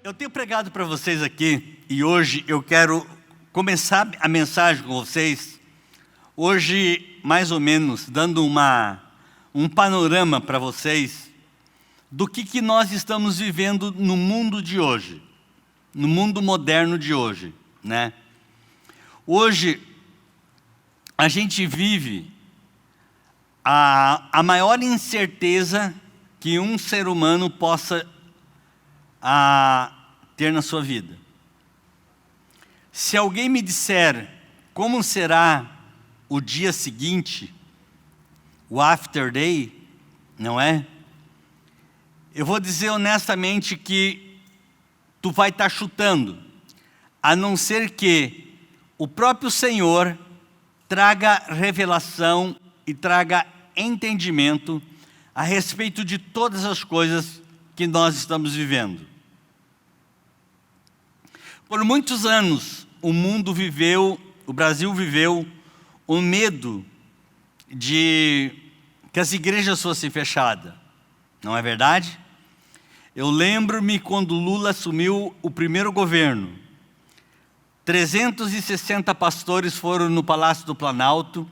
Eu tenho pregado para vocês aqui e hoje eu quero começar a mensagem com vocês, hoje mais ou menos dando um panorama para vocês do que nós estamos vivendo no mundo de hoje, no mundo moderno de hoje, né? Hoje a gente vive a maior incerteza que um ser humano possa ter na sua vida. Se alguém me disser como será o dia seguinte, o after day, não é? Eu vou dizer honestamente que tu vai estar chutando, a não ser que o próprio Senhor traga revelação e traga entendimento a respeito de todas as coisas que nós estamos vivendo. Por muitos anos, o Brasil viveu o medo de que as igrejas fossem fechadas, não é verdade? Eu lembro-me quando Lula assumiu o primeiro governo, 360 pastores foram no Palácio do Planalto,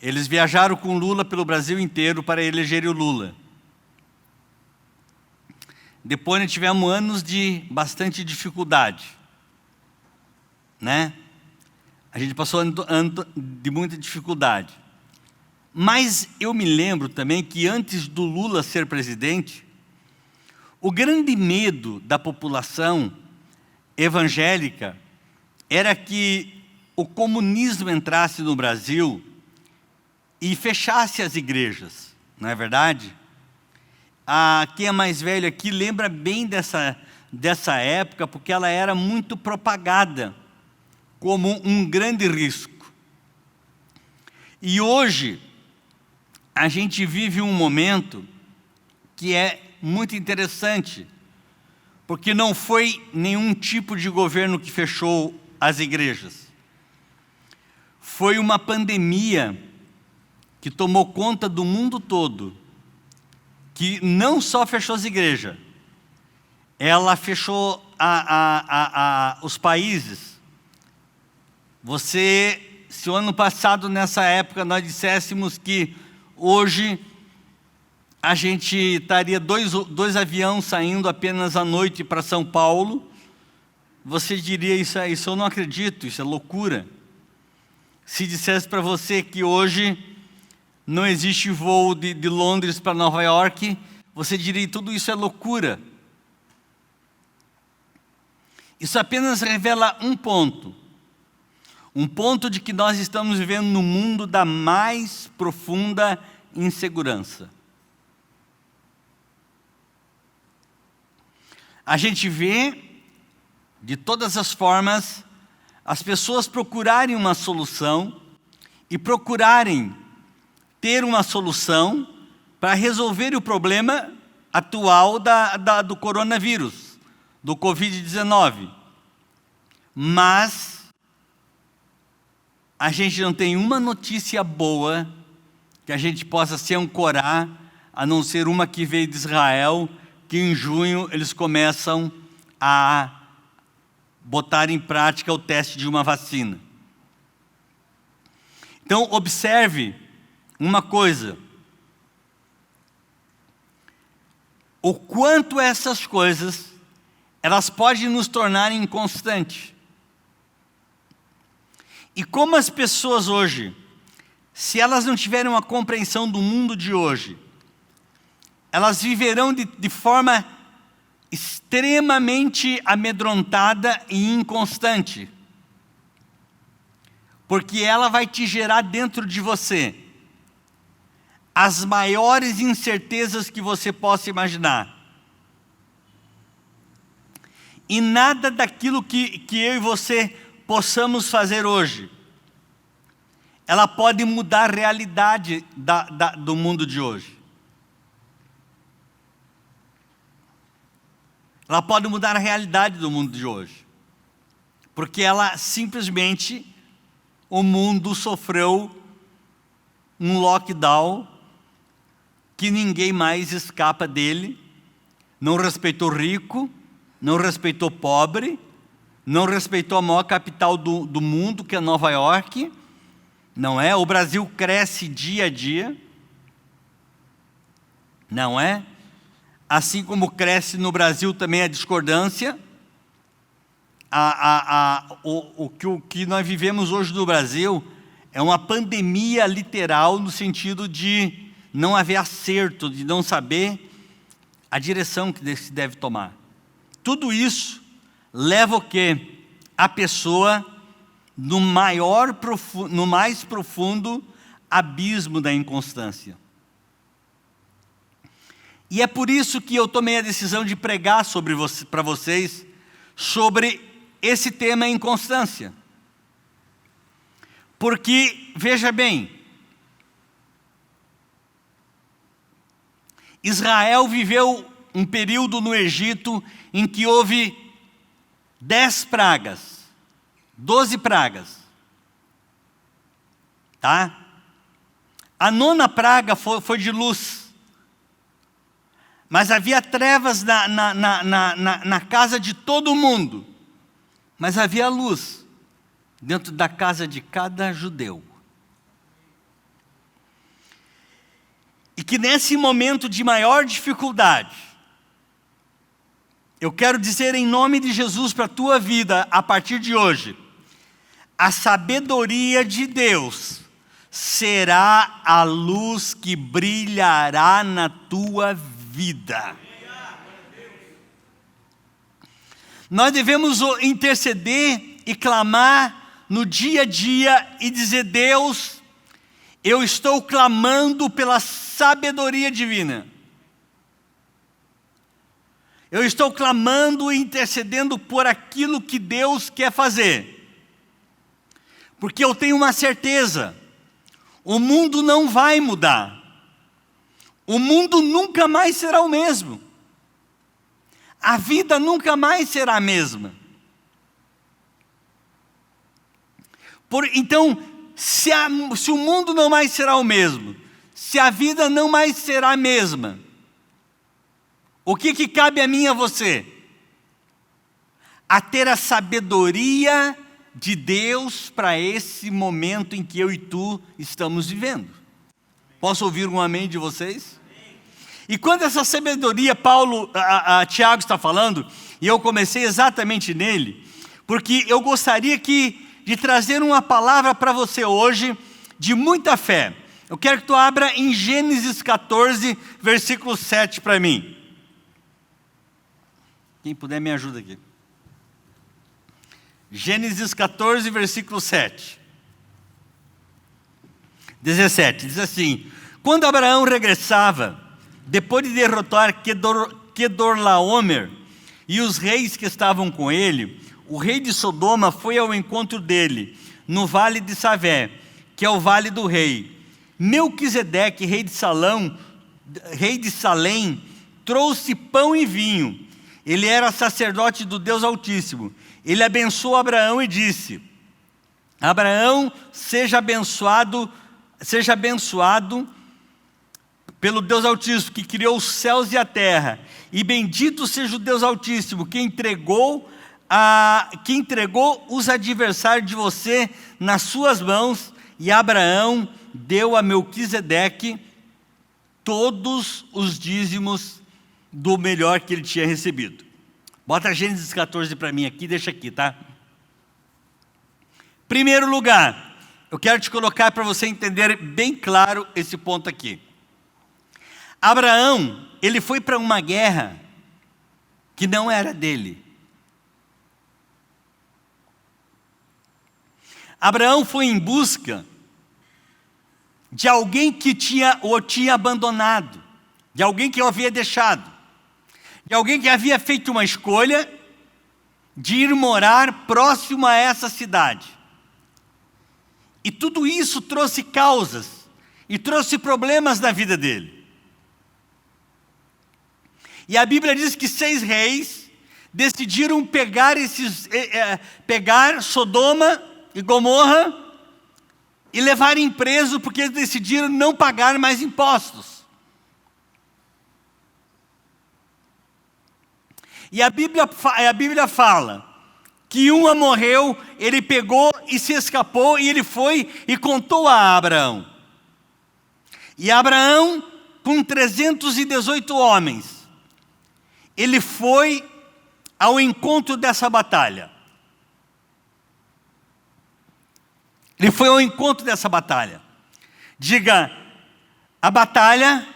eles viajaram com Lula pelo Brasil inteiro para eleger o Lula. Depois nós tivemos anos de bastante dificuldade, né? A gente passou ano de muita dificuldade. Mas eu me lembro também que antes do Lula ser presidente, o grande medo da população evangélica era que o comunismo entrasse no Brasil e fechasse as igrejas, não é verdade? Quem é mais velho aqui lembra bem dessa época, porque ela era muito propagada como um grande risco. E hoje, a gente vive um momento que é muito interessante, porque não foi nenhum tipo de governo que fechou as igrejas. Foi uma pandemia que tomou conta do mundo todo, que não só fechou as igrejas, ela fechou os países. Se o ano passado, nessa época, nós disséssemos que hoje a gente estaria dois aviões saindo apenas à noite para São Paulo, você diria, isso eu não acredito, isso é loucura. Se dissesse para você que hoje não existe voo de Londres para Nova York, você diria, tudo isso é loucura. Isso apenas revela um ponto de que nós estamos vivendo no mundo da mais profunda insegurança. A gente vê, de todas as formas, as pessoas procurarem uma solução e procurarem ter uma solução para resolver o problema atual do coronavírus, do Covid-19. Mas a gente não tem uma notícia boa que a gente possa se ancorar, a não ser uma que veio de Israel, que em junho eles começam a botar em prática o teste de uma vacina. Então, observe uma coisa, o quanto essas coisas, elas podem nos tornar inconstantes. E como as pessoas hoje, se elas não tiverem uma compreensão do mundo de hoje, elas viverão de forma extremamente amedrontada e inconstante. Porque ela vai te gerar dentro de você as maiores incertezas que você possa imaginar. E nada daquilo que eu e você possamos fazer hoje, ela pode mudar a realidade do mundo de hoje. Ela pode mudar a realidade do mundo de hoje. Porque ela simplesmente, o mundo sofreu um lockdown que ninguém mais escapa dele, não respeitou rico, não respeitou pobre, não respeitou a maior capital do mundo, que é Nova York, não é? O Brasil cresce dia a dia, não é? Assim como cresce no Brasil também a discordância. O que nós vivemos hoje no Brasil é uma pandemia literal, no sentido de não haver acerto, de não saber a direção que se deve tomar. Tudo isso leva o quê? A pessoa no mais profundo abismo da inconstância. E é por isso que eu tomei a decisão de pregar para vocês sobre esse tema inconstância. Porque, veja bem, Israel viveu um período no Egito em que houve 10 pragas, 12 pragas, tá? A 9ª praga foi de luz, mas havia trevas na casa de todo mundo, mas havia luz dentro da casa de cada judeu. E que nesse momento de maior dificuldade, eu quero dizer em nome de Jesus para a tua vida, a partir de hoje, a sabedoria de Deus será a luz que brilhará na tua vida. Nós devemos interceder e clamar no dia a dia e dizer: Deus, eu estou clamando pela sabedoria divina. Eu estou clamando e intercedendo por aquilo que Deus quer fazer. Porque eu tenho uma certeza: o mundo não vai mudar. O mundo nunca mais será o mesmo. A vida nunca mais será a mesma. Então, se o mundo não mais será o mesmo, se a vida não mais será a mesma, o que cabe a mim e a você? A ter a sabedoria de Deus para esse momento em que eu e tu estamos vivendo. Posso ouvir um amém de vocês? E quando essa sabedoria, Tiago está falando, e eu comecei exatamente nele, porque eu gostaria de trazer uma palavra para você hoje, de muita fé. Eu quero que tu abra em Gênesis 14, versículo 7 para mim. Quem puder me ajuda aqui. Gênesis 14, versículo 7. 17, diz assim: quando Abraão regressava, depois de derrotar Quedorlaomer e os reis que estavam com ele, o rei de Sodoma foi ao encontro dele, no vale de Savé, que é o vale do rei. Melquisedeque, rei de Salém, trouxe pão e vinho. Ele era sacerdote do Deus Altíssimo. Ele abençoou Abraão e disse: Abraão, seja abençoado pelo Deus Altíssimo, que criou os céus e a terra, e bendito seja o Deus Altíssimo, que entregou os adversários de você nas suas mãos. E Abraão deu a Melquisedeque todos os dízimos do melhor que ele tinha recebido. Bota Gênesis 14 para mim aqui, deixa aqui, tá? Primeiro lugar, eu quero te colocar para você entender bem claro esse ponto aqui. Abraão, ele foi para uma guerra que não era dele. Abraão foi em busca de alguém que o tinha abandonado, de alguém que o havia deixado, de alguém que havia feito uma escolha de ir morar próximo a essa cidade. E tudo isso trouxe causas e trouxe problemas na vida dele. E a Bíblia diz que 6 reis decidiram pegar Sodoma e Gomorra e levarem preso, porque eles decidiram não pagar mais impostos. E a Bíblia fala que um morreu, ele pegou e se escapou, e ele foi e contou a Abraão. E Abraão, com 318 homens, ele foi ao encontro dessa batalha. Ele foi ao encontro dessa batalha. Diga, a batalha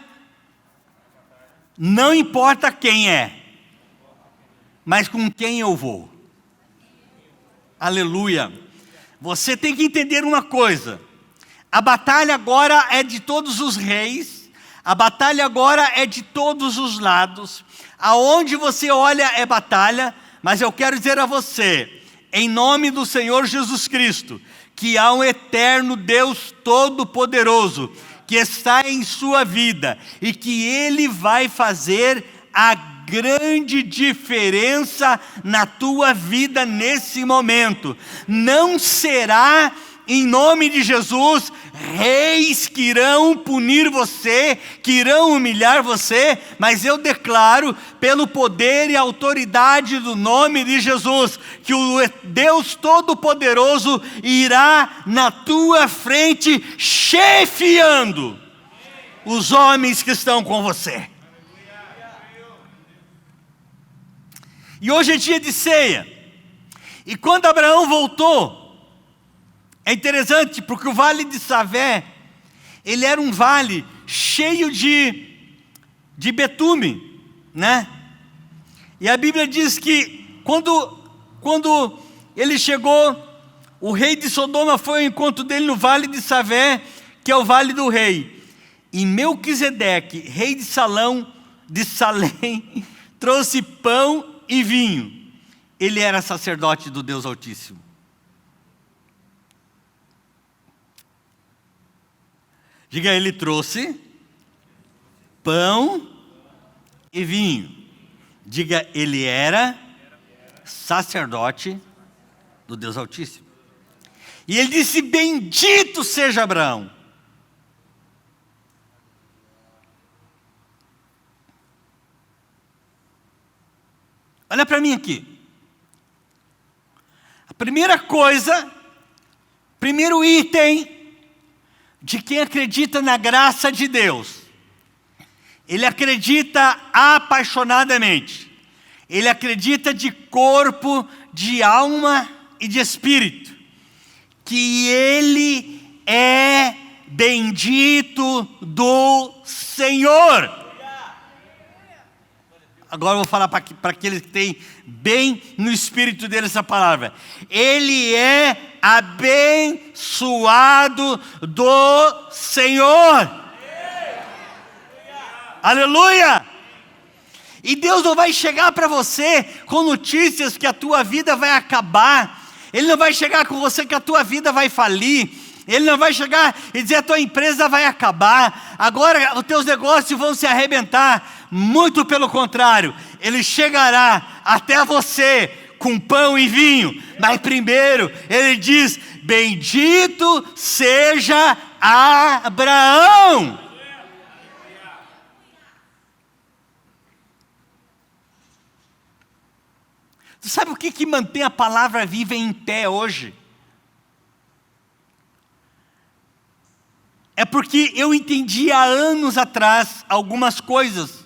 não importa quem é, mas com quem eu vou. Aleluia. Você tem que entender uma coisa. A batalha agora é de todos os reis. A batalha agora é de todos os lados. Aonde você olha é batalha. Mas eu quero dizer a você, em nome do Senhor Jesus Cristo, que há um eterno Deus Todo-Poderoso que está em sua vida e que Ele vai fazer a grande diferença na tua vida nesse momento. Não será, em nome de Jesus, reis que irão punir você, que irão humilhar você, mas eu declaro, pelo poder e autoridade do nome de Jesus, que o Deus Todo-Poderoso irá na tua frente, chefiando os homens que estão com você. E hoje é dia de ceia. E quando Abraão voltou, é interessante porque o vale de Savé, ele era um vale cheio de betume, né? E a Bíblia diz que quando ele chegou, o rei de Sodoma foi ao encontro dele no vale de Savé, que é o vale do rei. E Melquisedeque, rei de Salém, trouxe pão e vinho. Ele era sacerdote do Deus Altíssimo. Diga, ele trouxe pão e vinho. Diga, ele era sacerdote do Deus Altíssimo. E ele disse, bendito seja Abraão. Olha para mim aqui. A primeira coisa, primeiro item de quem acredita na graça de Deus. Ele acredita apaixonadamente. Ele acredita de corpo, de alma e de espírito. Que Ele é bendito do Senhor. Agora eu vou falar para aqueles que têm bem no espírito dele essa palavra. Ele é abençoado do Senhor. Aleluia! E Deus não vai chegar para você com notícias que a tua vida vai acabar. Ele não vai chegar com você que a tua vida vai falir. Ele não vai chegar e dizer a tua empresa vai acabar. Agora os teus negócios vão se arrebentar. Muito pelo contrário, Ele chegará até você com pão e vinho. Mas primeiro Ele diz, bendito seja Abraão. Você sabe o que mantém a palavra viva em pé hoje? É porque eu entendi há anos atrás algumas coisas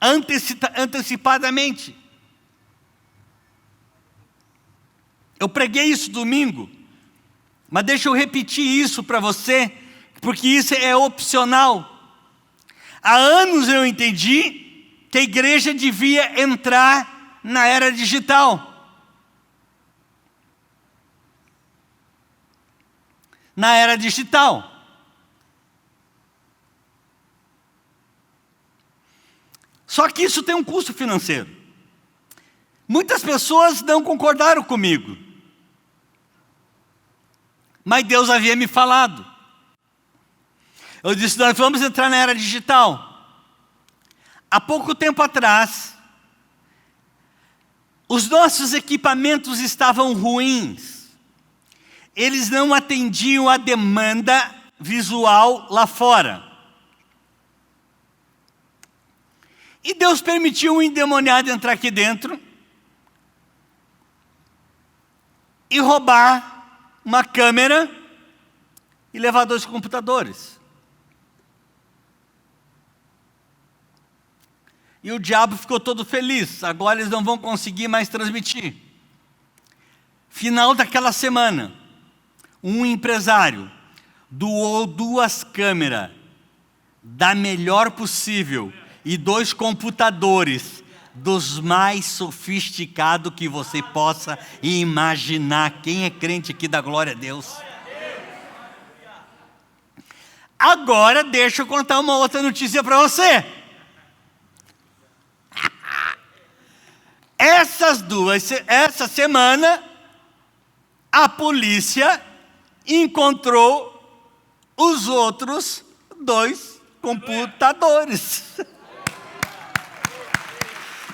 antecipadamente. Eu preguei isso domingo, mas deixa eu repetir isso para você, porque isso é opcional. Há anos eu entendi que a igreja devia entrar na era digital. Na era digital. Só que isso tem um custo financeiro. Muitas pessoas não concordaram comigo. Mas Deus havia me falado. Eu disse, nós vamos entrar na era digital. Há pouco tempo atrás, os nossos equipamentos estavam ruins. Eles não atendiam a demanda visual lá fora. E Deus permitiu um endemoniado entrar aqui dentro e roubar uma câmera e levar 2 computadores. E o diabo ficou todo feliz. Agora eles não vão conseguir mais transmitir. Final daquela semana, um empresário doou 2 câmeras da melhor possível e 2 computadores dos mais sofisticados que você possa imaginar. Quem é crente aqui dá glória a Deus? Agora deixa eu contar uma outra notícia para você. Essa semana a polícia encontrou os outros 2 computadores.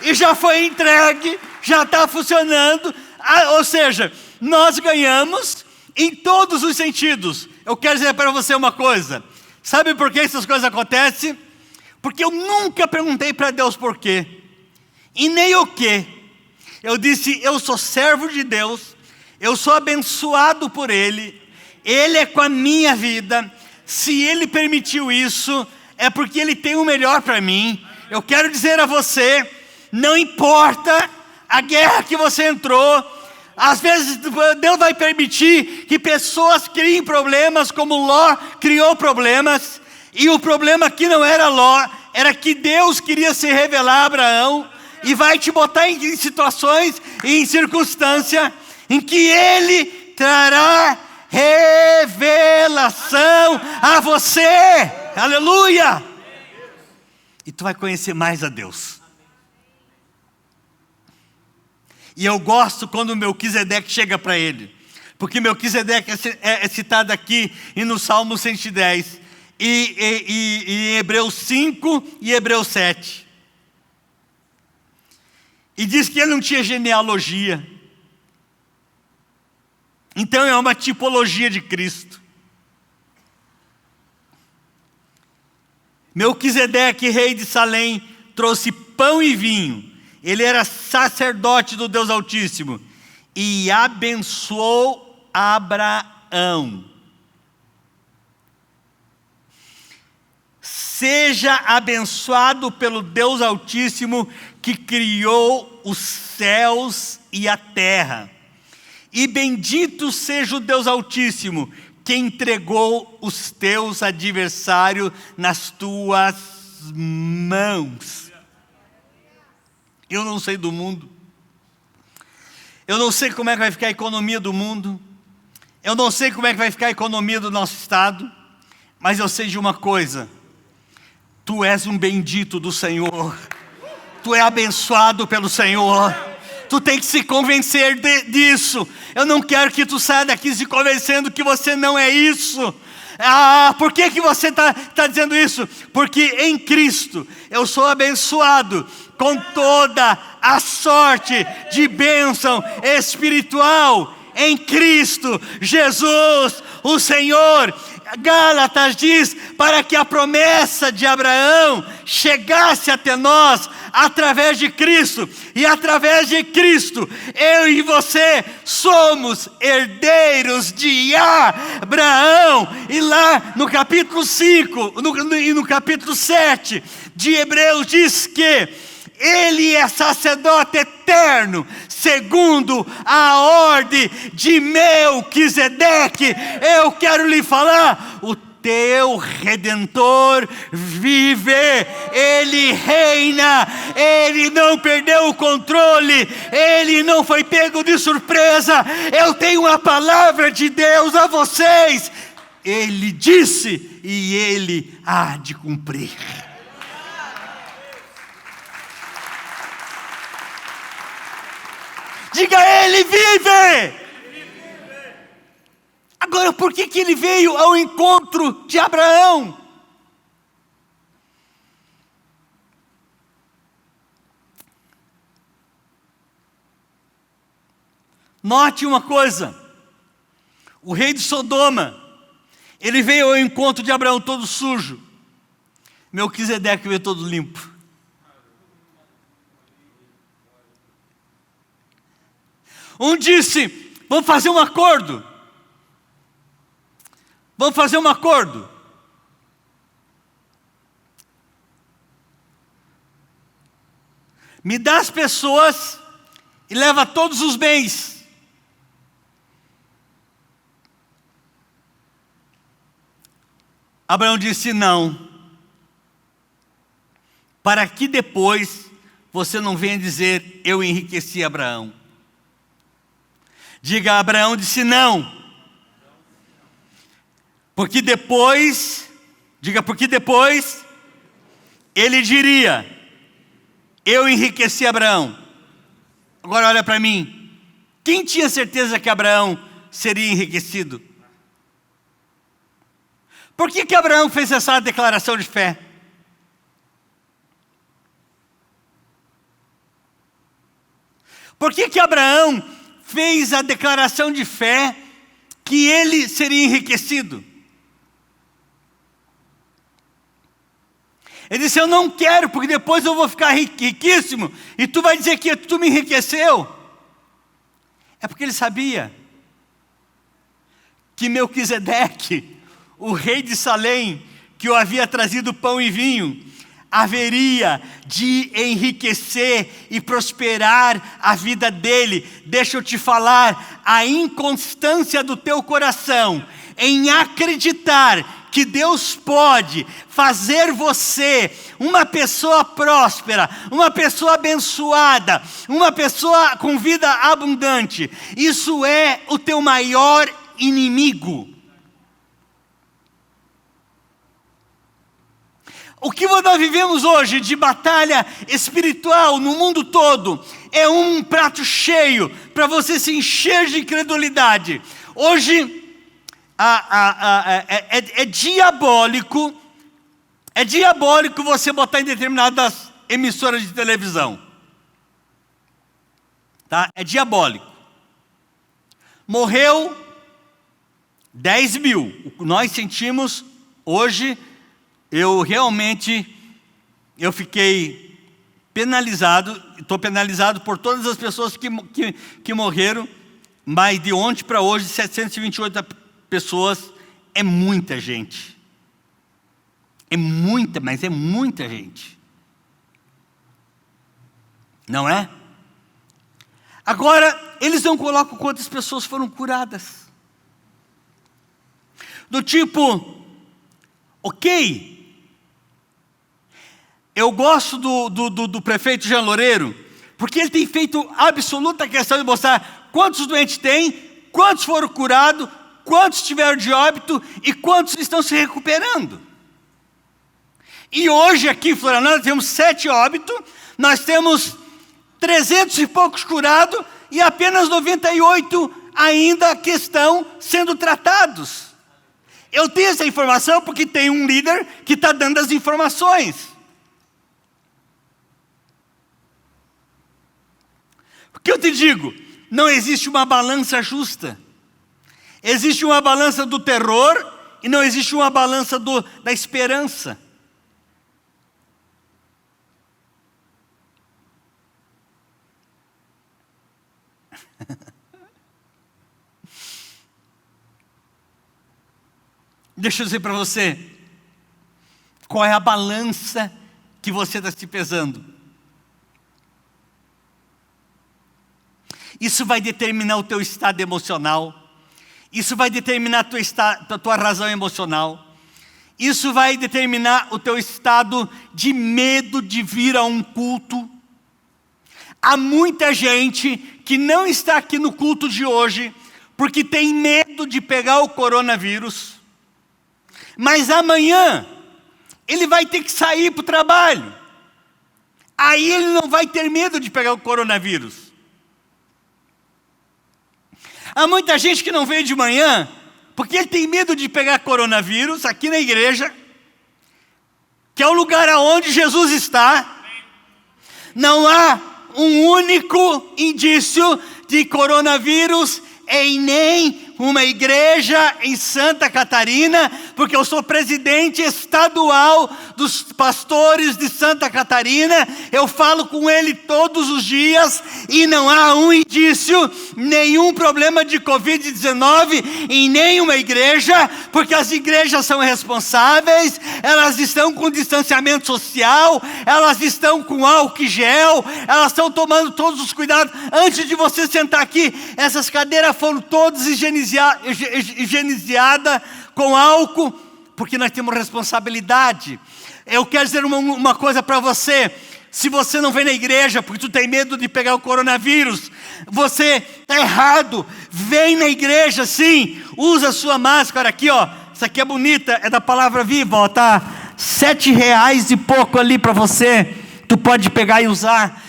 E já foi entregue, já está funcionando. Ou seja, nós ganhamos em todos os sentidos. Eu quero dizer para você uma coisa. Sabe por que essas coisas acontecem? Porque eu nunca perguntei para Deus por quê. E nem o quê. Eu disse, eu sou servo de Deus. Eu sou abençoado por Ele. Ele é com a minha vida. Se Ele permitiu isso, é porque Ele tem o melhor para mim. Eu quero dizer a você, não importa a guerra que você entrou, às vezes Deus vai permitir que pessoas criem problemas, como Ló criou problemas, e o problema aqui não era Ló, era que Deus queria se revelar a Abraão, e vai te botar em situações e em circunstâncias em que Ele trará revelação a você, aleluia, e tu vai conhecer mais a Deus. E eu gosto quando o Melquisedeque chega para ele, porque Melquisedeque é citado aqui e no Salmo 110, e em Hebreus 5 e Hebreus 7. E diz que ele não tinha genealogia. Então é uma tipologia de Cristo. Melquisedeque, rei de Salém, trouxe pão e vinho. Ele era sacerdote do Deus Altíssimo e abençoou Abraão. Seja abençoado pelo Deus Altíssimo que criou os céus e a terra. E bendito seja o Deus Altíssimo que entregou os teus adversários nas tuas mãos. Eu não sei do mundo. Eu não sei como é que vai ficar a economia do mundo. Eu não sei como é que vai ficar a economia do nosso estado. Mas eu sei de uma coisa. Tu és um bendito do Senhor. Tu é abençoado pelo Senhor. Tu tem que se convencer disso. Eu não quero que tu saia daqui se convencendo que você não é isso. Por que você está dizendo isso? Porque em Cristo eu sou abençoado com toda a sorte de bênção espiritual em Cristo Jesus, o Senhor. Gálatas diz, para que a promessa de Abraão chegasse até nós através de Cristo, e através de Cristo, eu e você somos herdeiros de Abraão. E lá no capítulo 5 e no capítulo 7 de Hebreus diz que Ele é sacerdote eterno, segundo a ordem de Melquisedeque. Eu quero lhe falar, o teu Redentor vive, Ele reina, Ele não perdeu o controle, Ele não foi pego de surpresa. Eu tenho uma palavra de Deus a vocês. Ele disse e Ele há de cumprir. Diga, Ele vive! Agora, por que Ele veio ao encontro de Abraão? Note uma coisa. O rei de Sodoma, ele veio ao encontro de Abraão todo sujo. Melquisedeque veio todo limpo. Um disse: vamos fazer um acordo. Vamos fazer um acordo. Me dá as pessoas e leva todos os bens. Abraão disse: não. Para que depois você não venha dizer: eu enriqueci Abraão. Diga: Abraão disse não. Porque depois, diga, porque depois ele diria: eu enriqueci Abraão. Agora olha para mim. Quem tinha certeza que Abraão seria enriquecido? Por que Abraão fez essa declaração de fé? Por que Abraão fez a declaração de fé que ele seria enriquecido? Ele disse: eu não quero, porque depois eu vou ficar riquíssimo, e tu vai dizer que tu me enriqueceu. É porque ele sabia que Melquisedeque, o rei de Salém, que o havia trazido pão e vinho, haveria de enriquecer e prosperar a vida dele. Deixa eu te falar, a inconstância do teu coração em acreditar que Deus pode fazer você uma pessoa próspera, uma pessoa abençoada, uma pessoa com vida abundante, isso é o teu maior inimigo. O que nós vivemos hoje de batalha espiritual no mundo todo é um prato cheio para você se encher de incredulidade. Hoje é diabólico você botar em determinadas emissoras de televisão. Tá? É diabólico. Morreu 10 mil. Nós sentimos hoje, eu fiquei penalizado, estou penalizado por todas as pessoas que morreram, mas de ontem para hoje, 728 pessoas, é muita gente. Mas é muita gente. Não é? Agora, eles não colocam quantas pessoas foram curadas. Do tipo, ok, eu gosto do prefeito Jean Loureiro, porque ele tem feito absoluta questão de mostrar quantos doentes tem, quantos foram curados, quantos tiveram de óbito e quantos estão se recuperando. E hoje aqui em Florianópolis temos 7 óbitos, nós temos 300 e poucos curados e apenas 98 ainda que estão sendo tratados. Eu tenho essa informação porque tem um líder que está dando as informações. Porque eu te digo, não existe uma balança justa. Existe uma balança do terror e não existe uma balança da esperança. Deixa eu dizer para você, qual é a balança que você está se pesando. Isso vai determinar o teu estado emocional. Isso vai determinar a tua razão emocional. Isso vai determinar o teu estado de medo de vir a um culto. Há muita gente que não está aqui no culto de hoje porque tem medo de pegar o coronavírus. Mas amanhã ele vai ter que sair para o trabalho. Aí ele não vai ter medo de pegar o coronavírus. Há muita gente que não veio de manhã, porque ele tem medo de pegar coronavírus aqui na igreja, que é o lugar aonde Jesus está. Não há um único indício de coronavírus em nem uma igreja em Santa Catarina, porque eu sou presidente estadual dos pastores de Santa Catarina. Eu falo com ele todos os dias e não há um indício, nenhum problema de Covid-19 em nenhuma igreja, porque as igrejas são responsáveis, elas estão com distanciamento social, elas estão com álcool gel, elas estão tomando todos os cuidados. Antes de você sentar aqui, essas cadeiras foram todas higienizadas com álcool, porque nós temos responsabilidade. Eu quero dizer uma coisa para você: se você não vem na igreja porque tu tem medo de pegar o coronavírus, você está errado. Vem na igreja sim, usa a sua máscara aqui, ó. Essa aqui é bonita, é da Palavra Viva, ó, tá R$7 e pouco ali para você. Tu pode pegar e usar.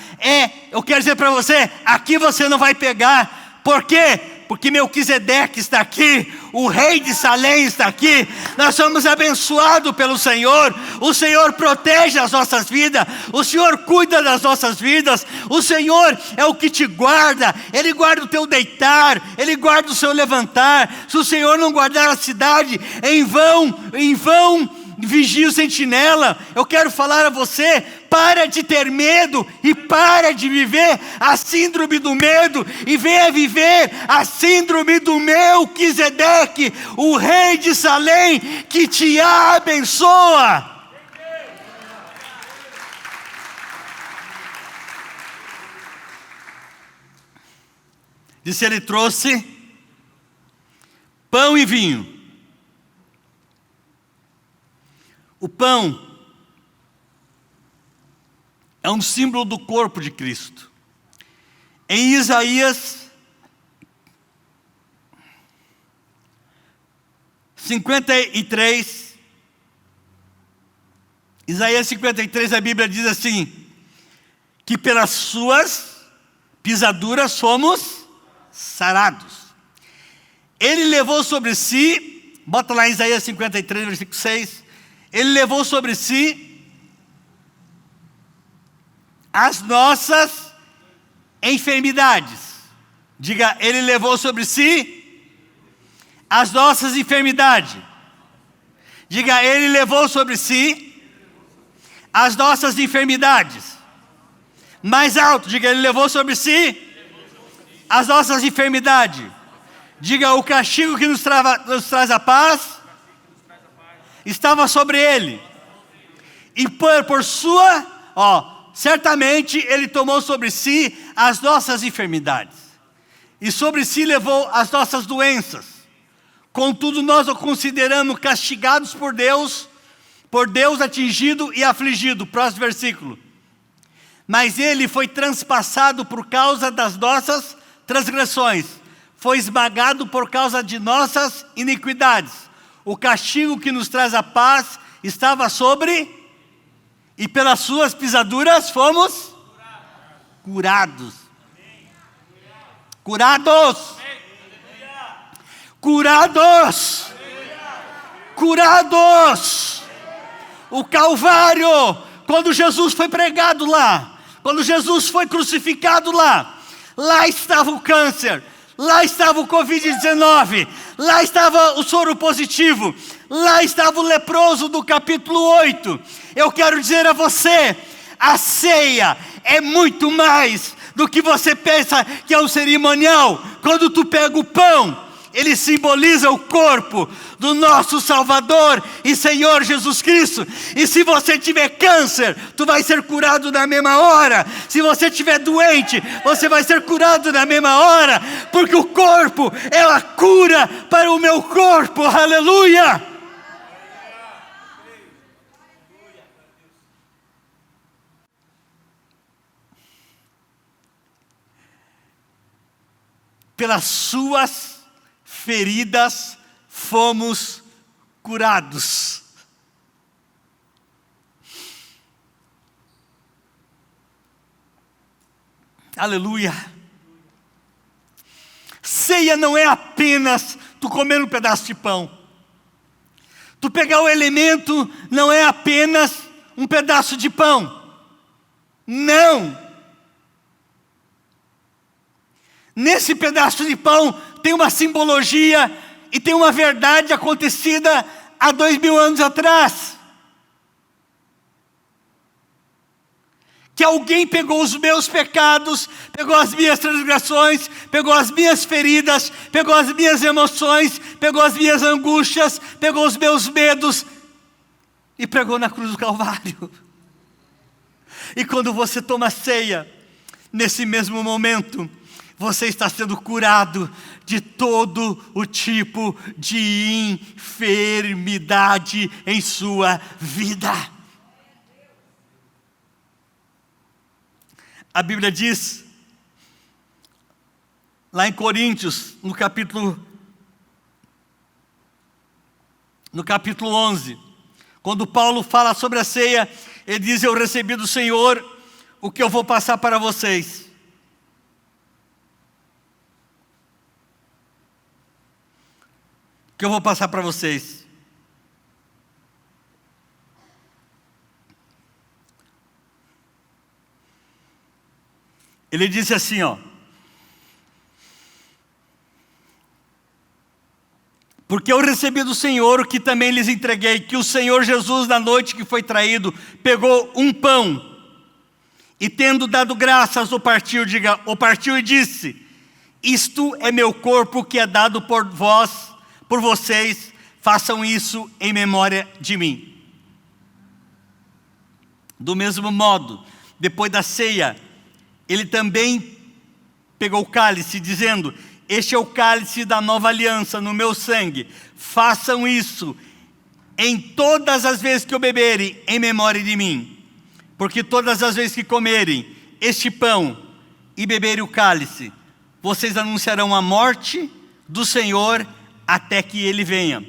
Eu quero dizer para você, aqui você não vai pegar. Por quê? Porque Melquisedeque está aqui, o rei de Salém está aqui. Nós somos abençoados pelo Senhor. O Senhor protege as nossas vidas, o Senhor cuida das nossas vidas, o Senhor é o que te guarda. Ele guarda o teu deitar, Ele guarda o seu levantar. Se o Senhor não guardar a cidade, em vão vigia o sentinela. Eu quero falar a você: para de ter medo e para de viver a síndrome do medo, e venha viver a síndrome do Melquisedeque, o rei de Salém, que te abençoa. Disse: ele trouxe pão e vinho. O pão é um símbolo do corpo de Cristo. Em Isaías 53, a Bíblia diz assim: que pelas suas pisaduras somos sarados. Ele levou sobre si, bota lá em Isaías 53, versículo 6, ele levou sobre si as nossas enfermidades. Diga: ele levou sobre si as nossas enfermidades. Diga: ele levou sobre si as nossas enfermidades. Mais alto, diga: ele levou sobre si as nossas enfermidades. Diga: o castigo que nos traz a paz estava sobre ele, e por sua, certamente ele tomou sobre si as nossas enfermidades, e sobre si levou as nossas doenças. Contudo, nós o consideramos castigados por Deus atingido e afligido. Próximo versículo. Mas ele foi transpassado por causa das nossas transgressões, foi esmagado por causa de nossas iniquidades. O castigo que nos traz a paz estava sobre, e pelas suas pisaduras fomos curados. Curados. Curados. Curados. O Calvário, quando Jesus foi pregado lá, quando Jesus foi crucificado lá estava o câncer, lá estava o Covid-19, lá estava o soro positivo, lá estava o leproso do capítulo 8. Eu quero dizer a você, a ceia é muito mais do que você pensa que é um cerimonial. Quando tu pega o pão, ele simboliza o corpo do nosso Salvador e Senhor Jesus Cristo. E se você tiver câncer, tu vai ser curado na mesma hora. Se você estiver doente, você vai ser curado na mesma hora, porque o corpo é a cura para o meu corpo. Aleluia! Pelas suas feridas fomos curados. Aleluia. Ceia não é apenas tu comer um pedaço de pão. Tu pegar o elemento não é apenas um pedaço de pão. Não. Nesse pedaço de pão tem uma simbologia e tem uma verdade acontecida há 2000 anos atrás. Que alguém pegou os meus pecados, pegou as minhas transgressões, pegou as minhas feridas, pegou as minhas emoções, pegou as minhas angústias, pegou os meus medos e pregou na cruz do Calvário. E quando você toma ceia, nesse mesmo momento, você está sendo curado de todo o tipo de enfermidade em sua vida. A Bíblia diz, lá em Coríntios, no capítulo 11, quando Paulo fala sobre a ceia, ele diz: eu recebi do Senhor o que eu vou passar para vocês. O que eu vou passar para vocês. Ele disse assim, ó: porque eu recebi do Senhor o que também lhes entreguei, que o Senhor Jesus, na noite que foi traído, pegou um pão, e tendo dado graças, o partiu e disse: isto é meu corpo que é dado por vocês, façam isso em memória de mim. Do mesmo modo, depois da ceia, ele também pegou o cálice, dizendo: este é o cálice da nova aliança no meu sangue, façam isso em todas as vezes que o beberem, em memória de mim. Porque todas as vezes que comerem este pão e beberem o cálice, vocês anunciarão a morte do Senhor até que ele venha.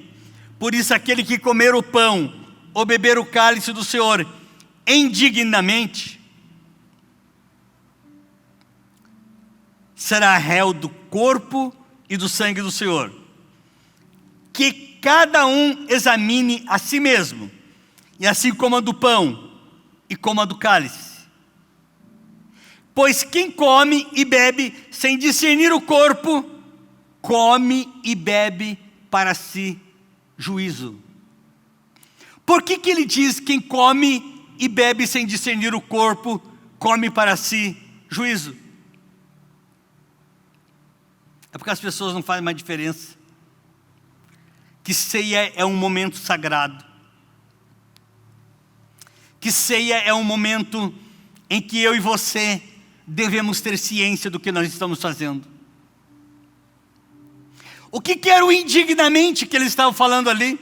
Por isso, aquele que comer o pão ou beber o cálice do Senhor indignamente, será réu do corpo e do sangue do Senhor. Que cada um examine a si mesmo, e assim coma do pão e coma do cálice. Pois quem come e bebe sem discernir o corpo, come e bebe para si juízo. Por que ele diz: quem come e bebe sem discernir o corpo, come para si juízo? É porque as pessoas não fazem mais diferença. Que ceia é um momento sagrado. Que ceia é um momento em que eu e você devemos ter ciência do que nós estamos fazendo. O que era o indignamente que eles estavam falando ali?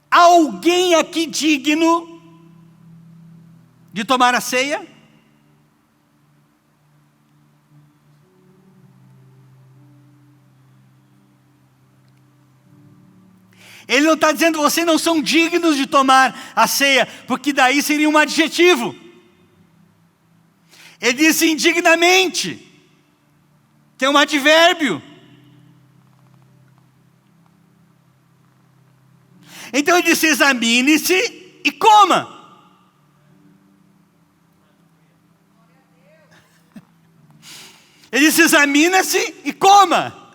Alguém aqui digno de tomar a ceia? Ele não está dizendo: vocês não são dignos de tomar a ceia, porque daí seria um adjetivo. Ele disse indignamente, tem um advérbio. Então ele disse: examine-se e coma. Ele disse: examina-se e coma.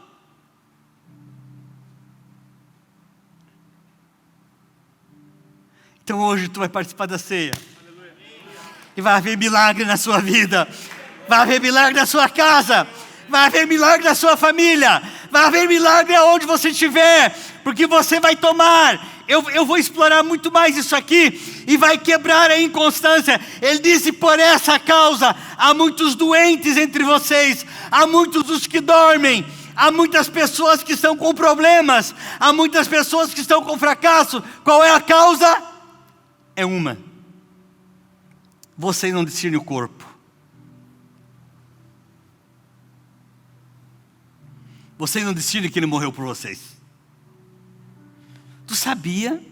Então hoje tu vai participar da ceia. Aleluia. E vai haver milagre na sua vida. Vai haver milagre na sua casa. Vai haver milagre na sua família. Vai haver milagre aonde você estiver. Porque você vai tomar. Eu vou explorar muito mais isso aqui. E vai quebrar a inconstância. Ele disse: por essa causa há muitos doentes entre vocês. Há muitos dos que dormem. Há muitas pessoas que estão com problemas. Há muitas pessoas que estão com fracasso. Qual é a causa? É uma: você não discerne o corpo. Você não discerne que ele morreu por vocês. Tu sabia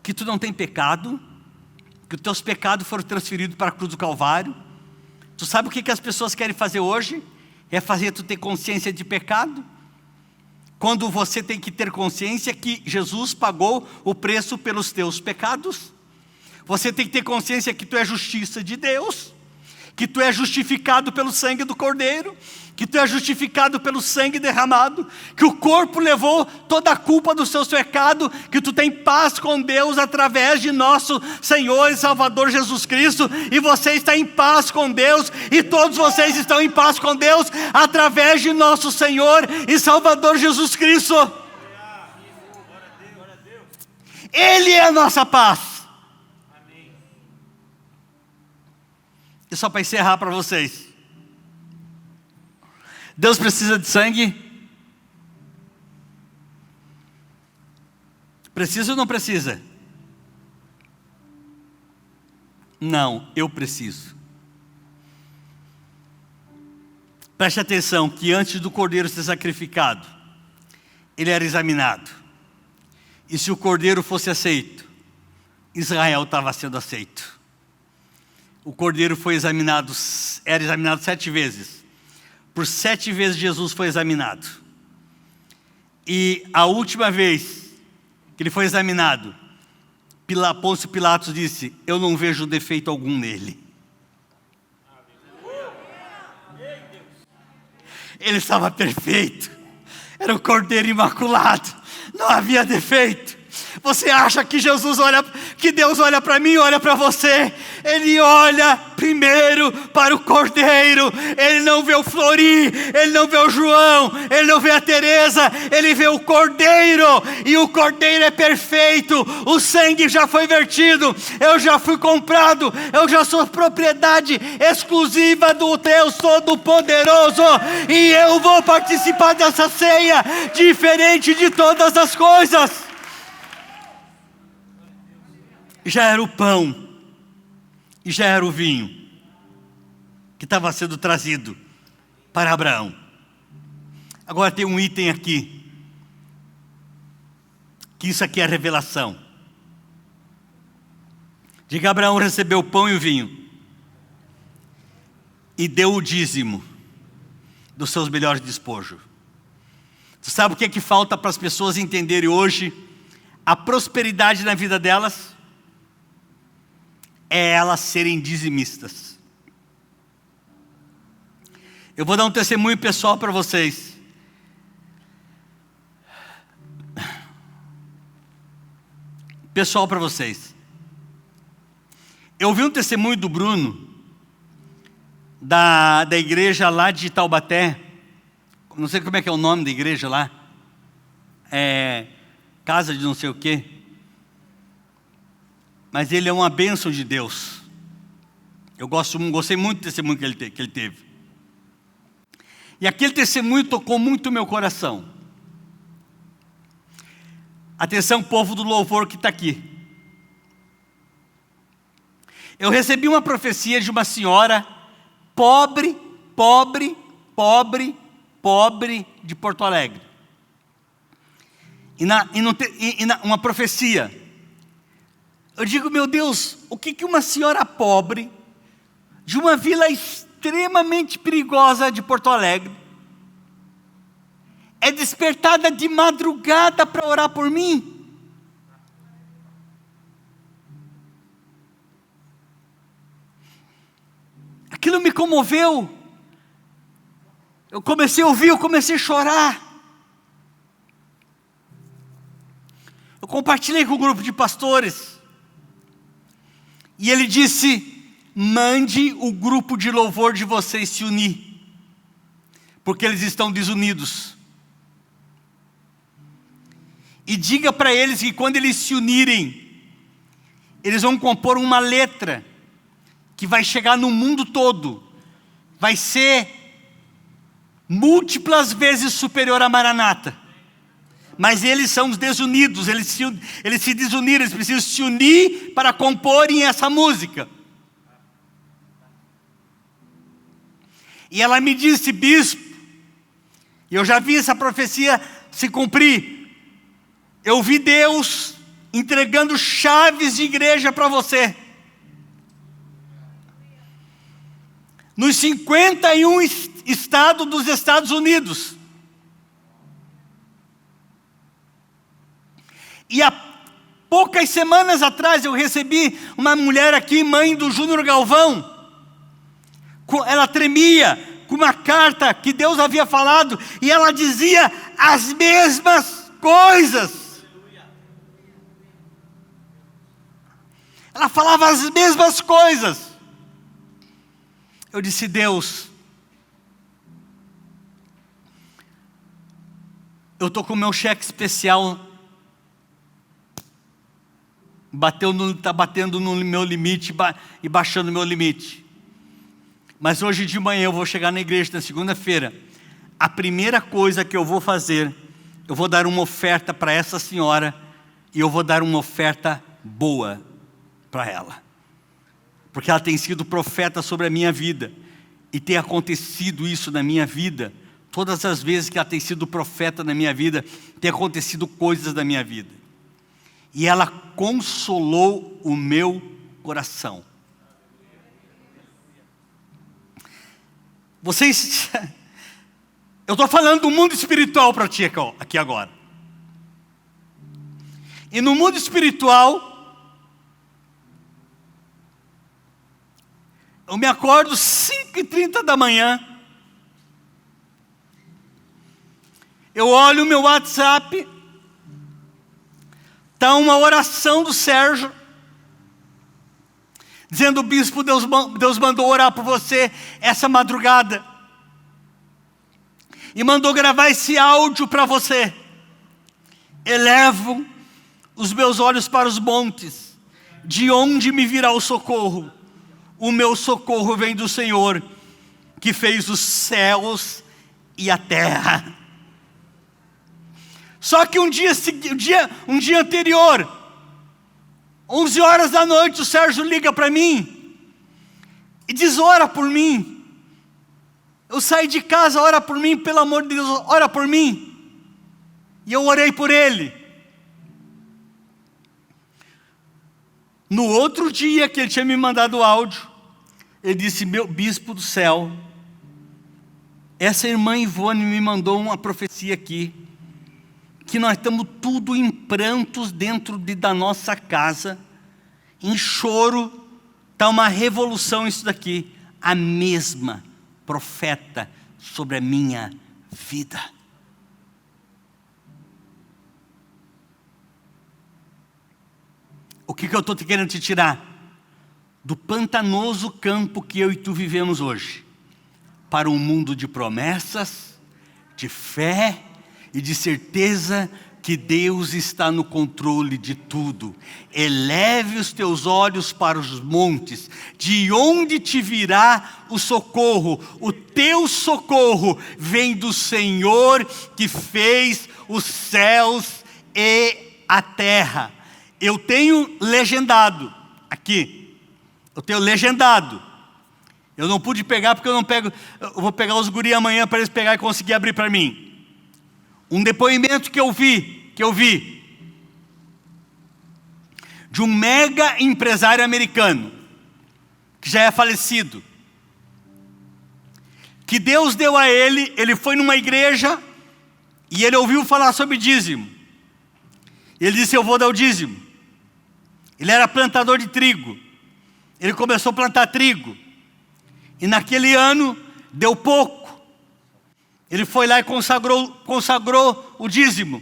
que tu não tem pecado? Que os teus pecados foram transferidos para a cruz do Calvário? Tu sabe o que as pessoas querem fazer hoje? É fazer tu ter consciência de pecado? Quando você tem que ter consciência que Jesus pagou o preço pelos teus pecados. Você tem que ter consciência que tu é justiça de Deus. que tu és justificado pelo sangue do Cordeiro, que tu és justificado pelo sangue derramado, que o corpo levou toda a culpa do seu pecado, que tu tem paz com Deus através de nosso Senhor e Salvador Jesus Cristo, e você está em paz com Deus, e todos vocês estão em paz com Deus, através de nosso Senhor e Salvador Jesus Cristo. Ele é a nossa paz. E só para encerrar para vocês, Deus precisa de sangue? Precisa ou não precisa? Não, eu preciso. Preste atenção que antes do cordeiro ser sacrificado, ele era examinado. E se o cordeiro fosse aceito, Israel estava sendo aceito. O cordeiro foi examinado, era examinado 7 vezes. Por 7 vezes Jesus foi examinado. E a última vez que ele foi examinado, Pôncio Pilatos disse: eu não vejo defeito algum nele. Ele estava perfeito. Era o cordeiro imaculado. Não havia defeito. Você acha que Deus olha para mim, olha para você? Ele olha primeiro para o Cordeiro. Ele não vê o Flori, ele não vê o João, ele não vê a Teresa, ele vê o Cordeiro. E o Cordeiro é perfeito. O sangue já foi vertido. Eu já fui comprado. Eu já sou propriedade exclusiva do Deus Todo-Poderoso. E eu vou participar dessa ceia diferente de todas as coisas. Já era o pão e já era o vinho que estava sendo trazido para Abraão. Agora tem um item aqui, que isso aqui é a revelação. Diga: Abraão recebeu o pão e o vinho e deu o dízimo dos seus melhores despojos. Você sabe o que é que falta para as pessoas entenderem hoje a prosperidade na vida delas? É elas serem dizimistas. Eu vou dar um testemunho pessoal para vocês. Pessoal para vocês. Eu ouvi um testemunho do Bruno, da igreja lá de Taubaté. Não sei como é que é o nome da igreja lá. Casa de não sei o quê. Mas ele é uma bênção de Deus. Eu gostei muito do testemunho que ele teve. E aquele testemunho tocou muito o meu coração. Atenção, povo do louvor que está aqui. Eu recebi uma profecia de uma senhora pobre de Porto Alegre. Uma profecia. Eu digo: meu Deus, o que uma senhora pobre, de uma vila extremamente perigosa de Porto Alegre, é despertada de madrugada para orar por mim? Aquilo me comoveu. Eu comecei a ouvir, eu comecei a chorar. Eu compartilhei com o grupo de pastores. E ele disse: mande o grupo de louvor de vocês se unir, porque eles estão desunidos. E diga para eles que quando eles se unirem, eles vão compor uma letra que vai chegar no mundo todo. Vai ser múltiplas vezes superior a Maranata. Mas eles são os desunidos, eles se desuniram, eles precisam se unir para comporem essa música. E ela me disse: bispo, e eu já vi essa profecia se cumprir, eu vi Deus entregando chaves de igreja para você. Nos 51 estados dos Estados Unidos. E há poucas semanas atrás eu recebi uma mulher aqui, mãe do Júnior Galvão, Ela tremia com uma carta que Deus havia falado, e ela dizia as mesmas coisas. Ela falava as mesmas coisas. Eu disse: Deus, eu estou com o meu cheque especial, está batendo no meu limite e baixando o meu limite. Mas hoje de manhã eu vou chegar na igreja na segunda-feira. A primeira coisa que eu vou fazer, eu vou dar uma oferta para essa senhora, e eu vou dar uma oferta boa para ela. Porque ela tem sido profeta sobre a minha vida, e tem acontecido isso na minha vida. Todas as vezes que ela tem sido profeta na minha vida, tem acontecido coisas na minha vida. E ela consolou o meu coração. Vocês, eu estou falando do mundo espiritual para ti aqui agora. E no mundo espiritual, eu me acordo 5h30 da manhã, eu olho o meu WhatsApp, está uma oração do Sérgio, dizendo: bispo, Deus mandou orar por você essa madrugada, e mandou gravar esse áudio para você. Elevo os meus olhos para os montes, de onde me virá o socorro? O meu socorro vem do Senhor, que fez os céus e a terra. Só que um dia anterior, 11 horas da noite, o Sérgio liga para mim e diz: ora por mim. Eu saí de casa: ora por mim, pelo amor de Deus, ora por mim. E eu orei por ele. No outro dia que ele tinha me mandado o áudio, ele disse: meu bispo do céu, essa irmã Ivone me mandou uma profecia aqui, que nós estamos tudo em prantos dentro da nossa casa, em choro, está uma revolução isso daqui. A mesma profeta sobre a minha vida. O que eu estou querendo te tirar? Do pantanoso campo que eu e tu vivemos hoje, para um mundo de promessas, de fé e de certeza que Deus está no controle de tudo. Eleve os teus olhos para os montes, de onde te virá o socorro? O teu socorro vem do Senhor, que fez os céus e a terra. Eu tenho legendado aqui, eu tenho legendado. Eu não pude pegar porque eu não pego. Eu vou pegar os guri amanhã para eles pegar e conseguir abrir para mim. Um depoimento que eu vi de um mega empresário americano, que já é falecido, que Deus deu a ele foi numa igreja, e ele ouviu falar sobre dízimo, ele disse: eu vou dar o dízimo. Ele era plantador de trigo, ele começou a plantar trigo, e naquele ano deu pouco. Ele foi lá e consagrou o dízimo.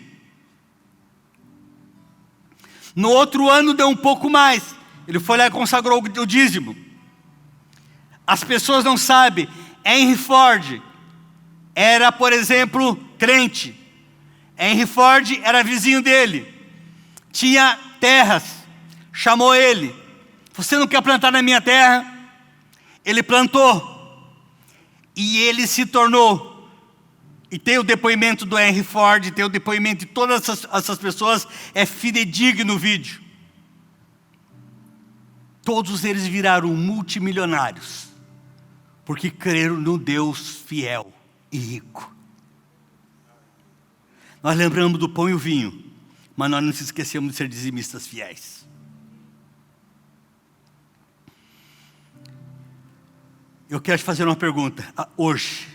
No outro ano deu um pouco mais. Ele foi lá e consagrou o dízimo. As pessoas não sabem. Henry Ford era, por exemplo, crente. Henry Ford era vizinho dele. Tinha terras. Chamou ele. Você não quer plantar na minha terra? Ele plantou. E ele se tornou. E tem o depoimento do Henry Ford, tem o depoimento de todas essas pessoas, é fidedigno o vídeo. Todos eles viraram multimilionários, porque creram no Deus fiel e rico. Nós lembramos do pão e o vinho, mas nós não se esquecemos de ser dizimistas fiéis. Eu quero te fazer uma pergunta, hoje.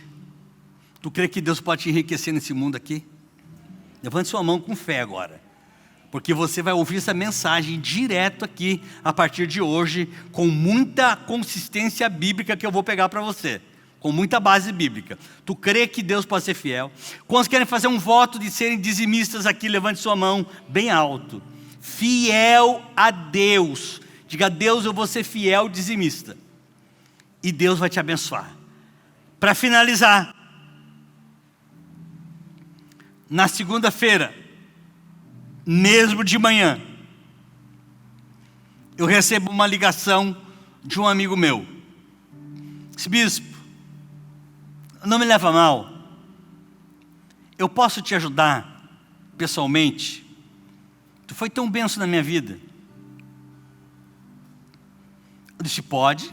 Tu crê que Deus pode te enriquecer nesse mundo aqui? Levante sua mão com fé agora. porque você vai ouvir essa mensagem direto aqui, a partir de hoje, com muita consistência bíblica que eu vou pegar para você, com muita base bíblica. Tu crê que Deus pode ser fiel? Quantos querem fazer um voto de serem dizimistas aqui? Levante sua mão bem alto. Fiel a Deus. Diga: Deus, eu vou ser fiel dizimista. E Deus vai te abençoar. Para finalizar, na segunda-feira, mesmo de manhã, eu recebo uma ligação de um amigo meu. Disse: bispo, não me leva mal, eu posso te ajudar pessoalmente? Tu foi tão benção na minha vida. Eu disse: pode,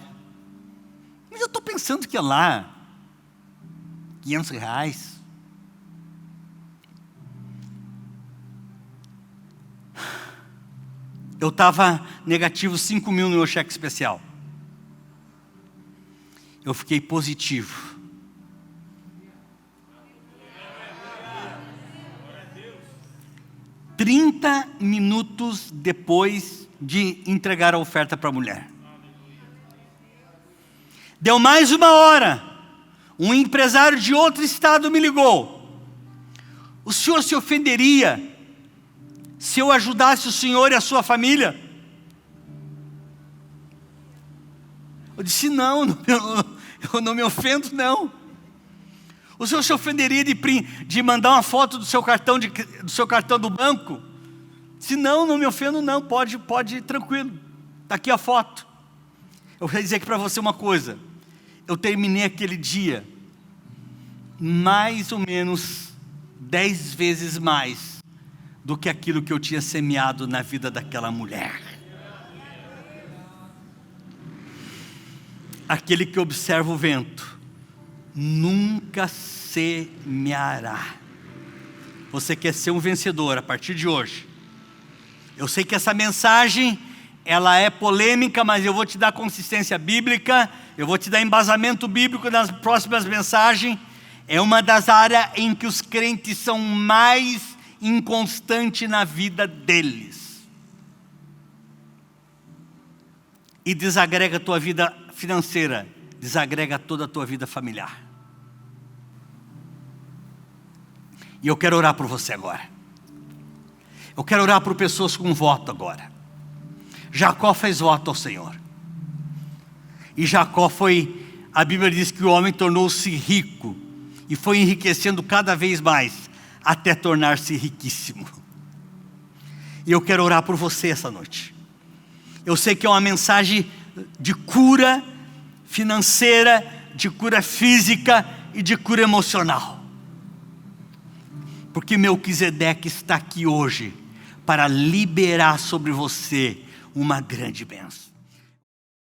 mas eu estou pensando que é lá R$500. Eu estava negativo 5 mil no meu cheque especial. Eu fiquei positivo. Trinta minutos depois de entregar a oferta para a mulher. Deu mais uma hora. Um empresário de outro estado me ligou. O senhor se ofenderia se eu ajudasse o senhor e a sua família? Eu disse: não, eu não me ofendo, não. O senhor se ofenderia de mandar uma foto do seu cartão do banco? Se não me ofendo, não, pode ir tranquilo, está aqui a foto. Eu vou dizer aqui para você uma coisa: eu terminei aquele dia mais ou menos 10 vezes mais do que aquilo que eu tinha semeado na vida daquela mulher. Aquele que observa o vento nunca semeará. Você quer ser um vencedor a partir de hoje? Eu sei que essa mensagem, ela é polêmica, mas eu vou te dar consistência bíblica, eu vou te dar embasamento bíblico nas próximas mensagens. É uma das áreas em que os crentes são mais inconstantes na vida deles. E desagrega a tua vida financeira, desagrega toda a tua vida familiar. E eu quero orar por você agora. Eu quero orar por pessoas com voto agora. Jacó fez voto ao Senhor. E Jacó a Bíblia diz que o homem tornou-se rico e foi enriquecendo cada vez mais, até tornar-se riquíssimo. E eu quero orar por você essa noite. Eu sei que é uma mensagem de cura financeira, de cura física e de cura emocional. Porque Melquisedeque está aqui hoje para liberar sobre você uma grande bênção.